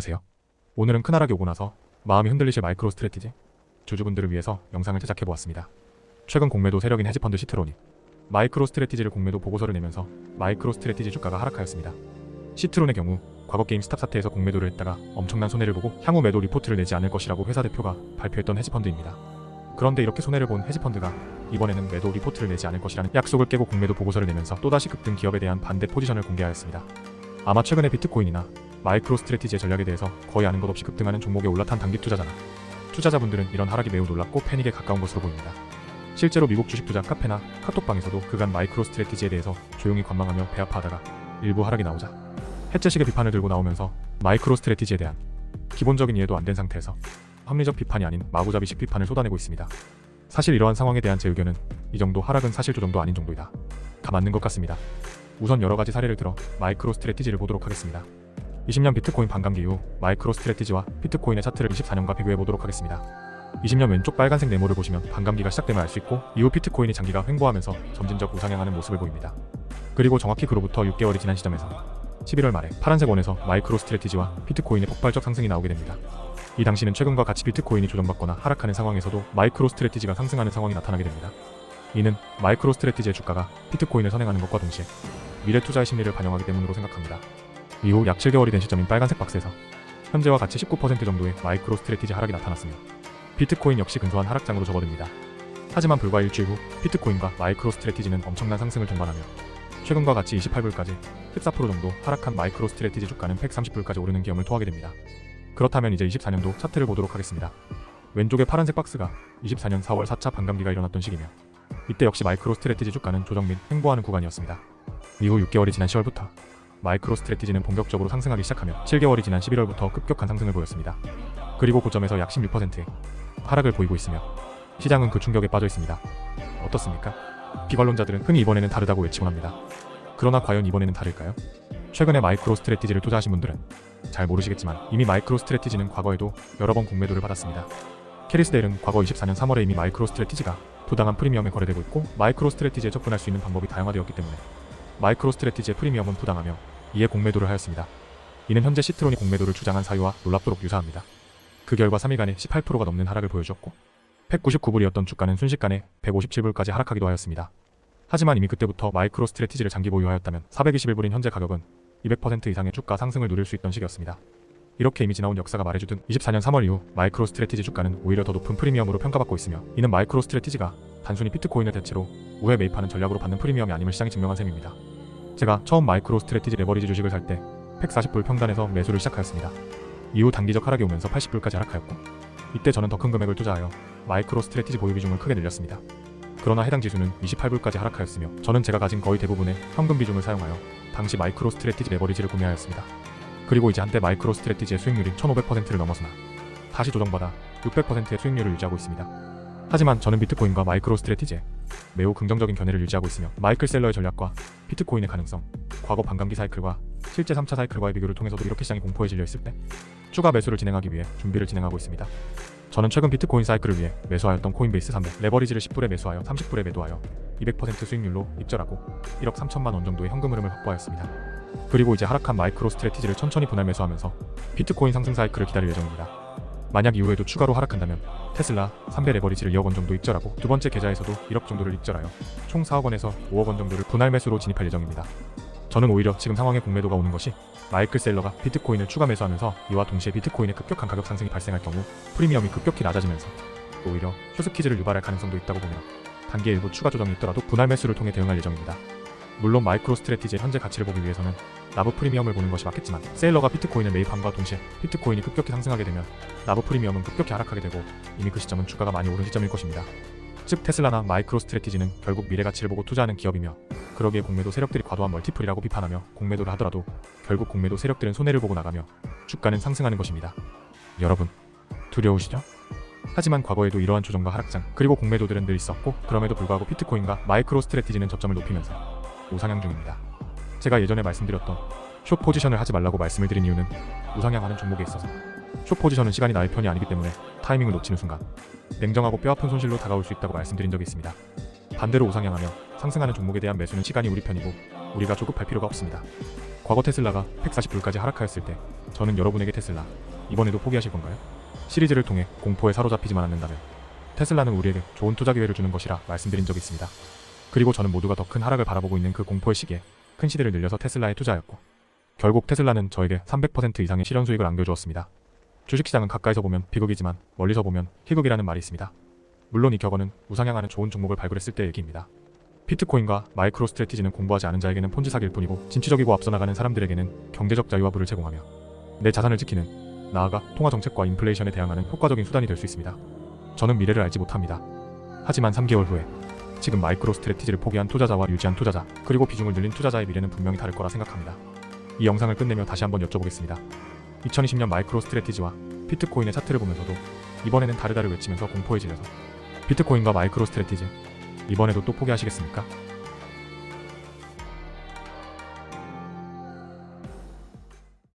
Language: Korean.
안녕하세요. 오늘은 큰하락이 오고 나서 마음이 흔들리실 마이크로 스트래티지 주주분들을 위해서 영상을 제작해보았습니다. 최근 공매도 세력인 헤지펀드 시트론이 마이크로 스트래티지를 공매도 보고서를 내면서 마이크로 스트래티지 주가가 하락하였습니다. 시트론의 경우 과거 게임 스탑 사태에서 공매도를 했다가 엄청난 손해를 보고 향후 매도 리포트를 내지 않을 것이라고 회사 대표가 발표했던 헤지펀드입니다. 그런데 이렇게 손해를 본 헤지펀드가 이번에는 매도 리포트를 내지 않을 것이라는 약속을 깨고 공매도 보고서를 내면서 또다시 급등 기업에 대한 반대 포지션을 공개하였습니다. 아마 최근에 비트코인이나 마이크로 스트래티지의 전략에 대해서 거의 아는 것 없이 급등하는 종목에 올라탄 단기 투자자나 투자자분들은 이런 하락이 매우 놀랍고 패닉에 가까운 것으로 보입니다. 실제로 미국 주식 투자 카페나 카톡방에서도 그간 마이크로 스트래티지에 대해서 조용히 관망하며 배아파하다가 일부 하락이 나오자 해체식의 비판을 들고 나오면서 마이크로 스트래티지에 대한 기본적인 이해도 안 된 상태에서 합리적 비판이 아닌 마구잡이식 비판을 쏟아내고 있습니다. 사실 이러한 상황에 대한 제 의견은 이 정도 하락은 사실 조정도 아닌 정도이다. 다 맞는 것 같습니다. 우선 여러가지 사례를 들어 마이크로 스트래티지를 보도록 하겠습니다. 20년 비트코인 반감기 이후 마이크로 스트래티지와 비트코인의 차트를 24년과 비교해 보도록 하겠습니다. 20년 왼쪽 빨간색 네모를 보시면 반감기가 시작됨을 알 수 있고 이후 비트코인이 장기가 횡보하면서 점진적 우상향하는 모습을 보입니다. 그리고 정확히 그로부터 6개월이 지난 시점에서 11월 말에 파란색 원에서 마이크로 스트래티지와 비트코인의 폭발적 상승이 나오게 됩니다. 이 당시는 최근과 같이 비트코인이 조정받거나 하락하는 상황에서도 마이크로 스트래티지가 상승하는 상황이 나타나게 됩니다. 이는 마이크로 스트래티지의 주가가 비트코인을 선행하는 것과 동시에 미래 투자의 심리를 반영하기 때문으로 생각합니다. 이후 약 7개월이 된 시점인 빨간색 박스에서 현재와 같이 19% 정도의 마이크로 스트래티지 하락이 나타났으며 비트코인 역시 근소한 하락장으로 접어듭니다. 하지만 불과 일주일 후 비트코인과 마이크로 스트래티지는 엄청난 상승을 동반하며 최근과 같이 28불까지 14% 정도 하락한 마이크로 스트래티지 주가는 130불까지 오르는 기염을 토하게 됩니다. 그렇다면 이제 24년도 차트를 보도록 하겠습니다. 왼쪽의 파란색 박스가 24년 4월 4차 반감기가 일어났던 시기며 이때 역시 마이크로 스트래티지 주가는 조정 및 횡보하는 구간이었습니다. 이후 6개월이 지난 10월부터 마이크로 스트래티지는 본격적으로 상승하기 시작하며 7개월이 지난 11월부터 급격한 상승을 보였습니다. 그리고 고점에서 약 16%의 하락을 보이고 있으며 시장은 그 충격에 빠져 있습니다. 어떻습니까? 비관론자들은 흔히 이번에는 다르다고 외치곤 합니다. 그러나 과연 이번에는 다를까요? 최근에 마이크로 스트래티지를 투자하신 분들은 잘 모르시겠지만 이미 마이크로 스트래티지는 과거에도 여러 번 공매도를 받았습니다. 캐리스데일은 과거 24년 3월에 이미 마이크로 스트래티지가 부당한 프리미엄에 거래되고 있고 마이크로 스트래티지에 접근할 수 있는 방법이 다양화되었기 때문에 마이크로 스트래티지의 프리미엄은 부당하며 이에 공매도를 하였습니다. 이는 현재 시트론이 공매도를 주장한 사유와 놀랍도록 유사합니다. 그 결과 3일간에 18%가 넘는 하락을 보여주었고 199불이었던 주가는 순식간에 157불까지 하락하기도 하였습니다. 하지만 이미 그때부터 마이크로 스트래티지를 장기 보유하였다면 421불인 현재 가격은 200% 이상의 주가 상승을 누릴 수 있던 시기였습니다. 이렇게 이미 지나온 역사가 말해주듯 24년 3월 이후 마이크로 스트래티지 주가는 오히려 더 높은 프리미엄으로 평가받고 있으며 이는 마이크로 스트래티지가 단순히 비트코인을 대체로 우회 매입하는 전략으로 받는 프리미엄이 아님을 시장이 증명한 셈입니다. 제가 처음 마이크로 스트래티지 레버리지 주식을 살 때 140불 평단에서 매수를 시작하였습니다. 이후 단기적 하락이 오면서 80불까지 하락하였고 이때 저는 더 큰 금액을 투자하여 마이크로 스트래티지 보유 비중을 크게 늘렸습니다. 그러나 해당 지수는 28불까지 하락하였으며 저는 제가 가진 거의 대부분의 현금 비중을 사용하여 당시 마이크로 스트래티지 레버리지를 구매하였습니다. 그리고 이제 한때 마이크로 스트래티지의 수익률이 1500%를 넘어서나 다시 조정받아 600%의 수익률을 유지하고 있습니다. 하지만 저는 비트코인과 마이크로 스트래티지에 매우 긍정적인 견해를 유지하고 있으며 마이클 셀러의 전략과 비트코인의 가능성, 과거 반감기 사이클과 실제 3차 사이클과의 비교를 통해서도 이렇게 시장이 공포에 질려 있을 때 추가 매수를 진행하기 위해 준비를 진행하고 있습니다. 저는 최근 비트코인 사이클을 위해 매수하였던 코인베이스 300 레버리지를 10불에 매수하여 30불에 매도하여 200% 수익률로 입절하고 1억 3천만 원 정도의 현금 흐름을 확보하였습니다. 그리고 이제 하락한 마이크로 스트래티지를 천천히 분할 매수하면서 비트코인 상승 사이클을 기다릴 예정입니다. 만약 이후에도 추가로 하락한다면 테슬라 3배 레버리지를 2억 원 정도 입절하고 두 번째 계좌에서도 1억 정도를 입절하여 총 4억 원에서 5억 원 정도를 분할 매수로 진입할 예정입니다. 저는 오히려 지금 상황에 공매도가 오는 것이 마이클 셀러가 비트코인을 추가 매수하면서 이와 동시에 비트코인의 급격한 가격 상승이 발생할 경우 프리미엄이 급격히 낮아지면서 오히려 쇼스키즈를 유발할 가능성도 있다고 보며 단기에 일부 추가 조정이 있더라도 분할 매수를 통해 대응할 예정입니다. 물론 마이크로 스트래티지의 현재 가치를 보기 위해서는 나부 프리미엄을 보는 것이 맞겠지만 셀러가 비트코인을 매입함과 동시에 비트코인이 급격히 상승하게 되면 나부 프리미엄은 급격히 하락하게 되고 이미 그 시점은 주가가 많이 오른 시점일 것입니다. 즉 테슬라나 마이크로 스트래티지는 결국 미래 가치를 보고 투자하는 기업이며 그러기에 공매도 세력들이 과도한 멀티플이라고 비판하며 공매도를 하더라도 결국 공매도 세력들은 손해를 보고 나가며 주가는 상승하는 것입니다. 여러분 두려우시죠? 하지만 과거에도 이러한 조정과 하락장 그리고 공매도들은 늘 있었고 그럼에도 불구하고 비트코인과 마이크로 스트래티지는 저점을 높이면서 우상향 중입니다. 제가 예전에 말씀드렸던 숏 포지션을 하지 말라고 말씀을 드린 이유는 우상향하는 종목에 있어서 숏 포지션은 시간이 나의 편이 아니기 때문에 타이밍을 놓치는 순간 냉정하고 뼈아픈 손실로 다가올 수 있다고 말씀드린 적이 있습니다. 반대로 우상향하며 상승하는 종목에 대한 매수는 시간이 우리 편이고 우리가 조급할 필요가 없습니다. 과거 테슬라가 140불까지 하락하였을 때 저는 여러분에게 테슬라, 이번에도 포기하실 건가요? 시리즈를 통해 공포에 사로잡히지만 않는다면 테슬라는 우리에게 좋은 투자 기회를 주는 것이라 말씀드린 적이 있습니다. 그리고 저는 모두가 더 큰 하락을 바라보고 있는 그 공포의 시기에 큰 시대를 늘려서 테슬라에 투자하였고, 결국 테슬라는 저에게 300% 이상의 실현 수익을 안겨주었습니다. 주식시장은 가까이서 보면 비극이지만 멀리서 보면 희극이라는 말이 있습니다. 물론 이 격언은 우상향하는 좋은 종목을 발굴했을 때의 얘기입니다. 비트코인과 마이크로 스트래티지는 공부하지 않은 자에게는 폰지 사기일 뿐이고, 진취적이고 앞서 나가는 사람들에게는 경제적 자유와 부를 제공하며 내 자산을 지키는, 나아가 통화 정책과 인플레이션에 대항하는 효과적인 수단이 될 수 있습니다. 저는 미래를 알지 못합니다. 하지만 3개월 후에 지금 마이크로 스트래티지를 포기한 투자자와 유지한 투자자, 그리고 비중을 늘린 투자자의 미래는 분명히 다를 거라 생각합니다. 이 영상을 끝내며 다시 한번 여쭤보겠습니다. 2020년 마이크로 스트래티지와 비트코인의 차트를 보면서도 이번에는 다르다를 외치면서 공포에 질려서 비트코인과 마이크로 스트래티지, 이번에도 또 포기하시겠습니까?